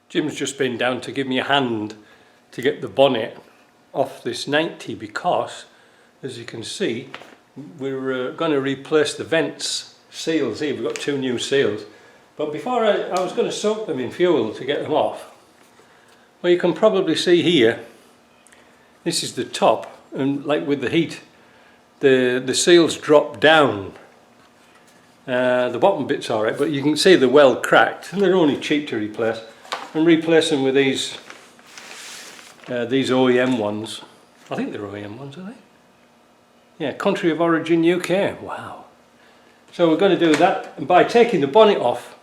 Jim's just been down to give me a hand to get the bonnet off this 90 because, as you can see, we're going to replace the vents seals here. We've got 2 new seals, but before I was going to soak them in fuel to get them off. Well, you can probably see here, this is the top, and like with the heat, the seals drop down. The bottom bit's alright, but you can see they're well cracked, and they're only cheap to replace. And replace them with these OEM ones. I think they're OEM ones, are they? Yeah, country of origin UK. Wow. So we're going to do that, and by taking the bonnet off,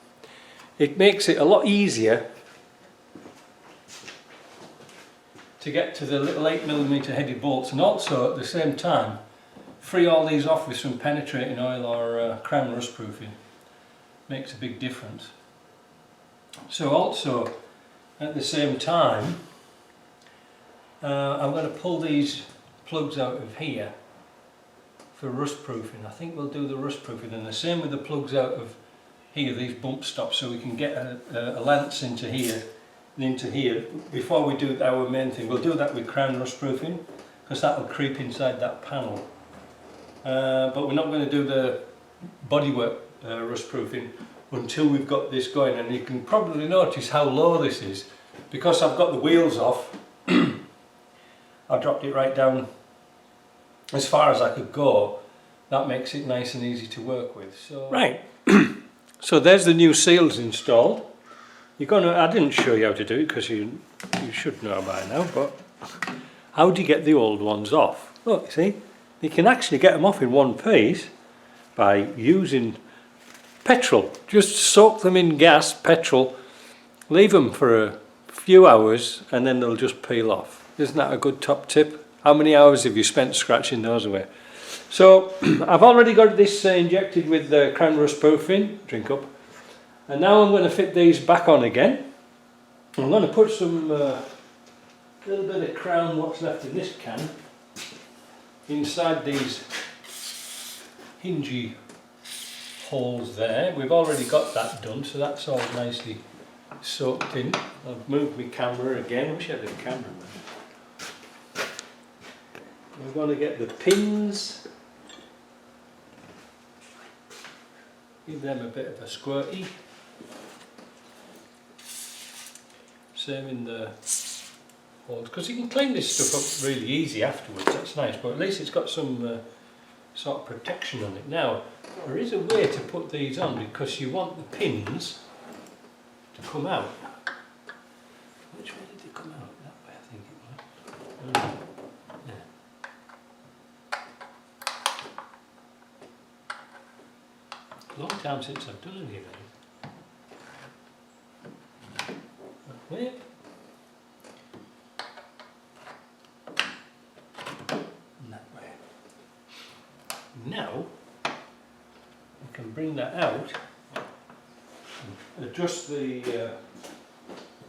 it makes it a lot easier to get to the little 8mm headed bolts, and also at the same time free all these off with some penetrating oil or crown rust proofing. Makes a big difference. So also at the same time I'm going to pull these plugs out of here for rust proofing. I think we'll do the rust proofing, and the same with the plugs out of here, these bump stops, so we can get a lance into here and into here before we do our main thing. We'll do that with crown rust proofing because that will creep inside that panel, but we're not going to do the bodywork rust proofing until we've got this going. And you can probably notice how low this is because I've got the wheels off. I dropped it right down as far as I could go. That makes it nice and easy to work with. So right, so there's the new seals installed. I didn't show you how to do it because you should know by now, but how do you get the old ones off? Look, see, you can actually get them off in one piece by using petrol. Just soak them in gas, petrol, leave them for a few hours, and then they'll just peel off. Isn't that a good top tip? How many hours have you spent scratching those away? So I've already got this injected with the crown rust proofing, drink up, and now I'm going to fit these back on again. I'm going to put some little bit of crown, what's left in this can, inside these hingy holes there. We've already got that done, so that's all nicely soaked in. I've moved my camera again. I wish I had a camera. We're going to get the pins, give them a bit of a squirty. Same in the holes, because you can clean this stuff up really easy afterwards. That's nice, but at least it's got some sort of protection on it. Now there is a way to put these on because you want the pins to come out. Which way did they come out? That way, I think it was. Long time since I've done any of these. That way. And that way. Now we can bring that out and adjust the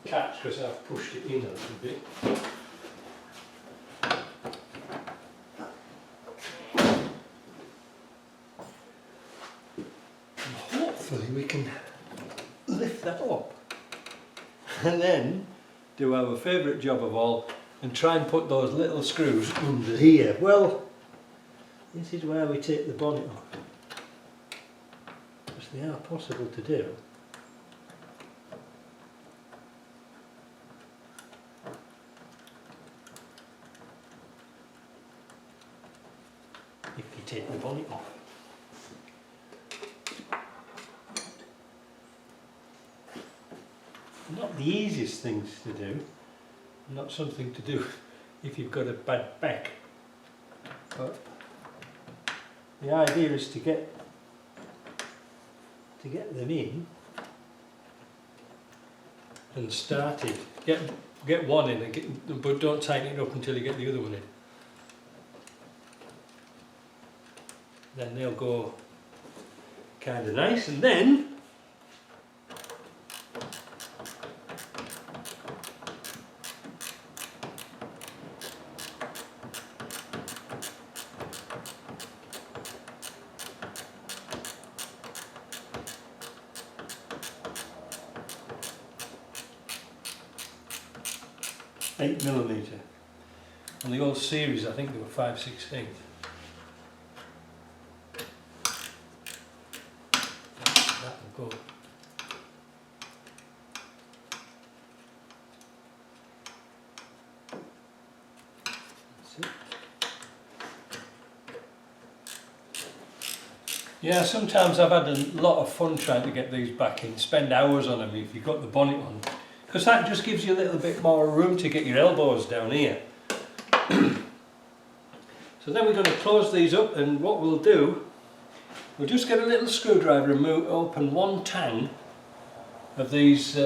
catch because I've pushed it in a little bit. Hopefully we can lift that up and then do our favourite job of all and try and put those little screws under here. Well, this is where we take the bonnet off, because they are possible to do. If you take the bonnet off. Not the easiest things to do, not something to do if you've got a bad back, but the idea is to get them in and started. Get one in, and but don't tighten it up until you get the other one in. Then they'll go kind of nice, and then 8mm. On the old series I think they were 5/16. That will go. That's it. Yeah, sometimes I've had a lot of fun trying to get these back in, spend hours on them if you've got the bonnet on, because that just gives you a little bit more room to get your elbows down here. So then we're going to close these up, and what we'll do, we'll just get a little screwdriver and open one tang of these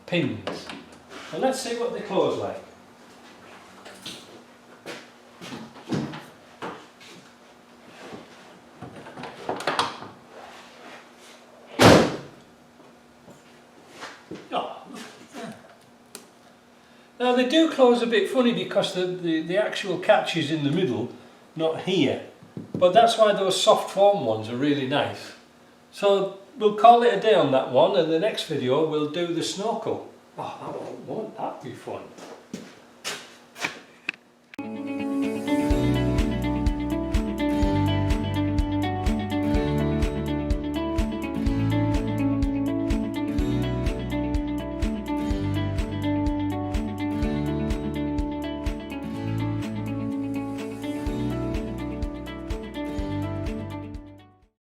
pins, and let's see what they close like. Now they do close a bit funny because the actual catch is in the middle, not here. But that's why those soft foam ones are really nice. So we'll call it a day on that one, and the next video we'll do the snorkel. Oh, won't that be fun?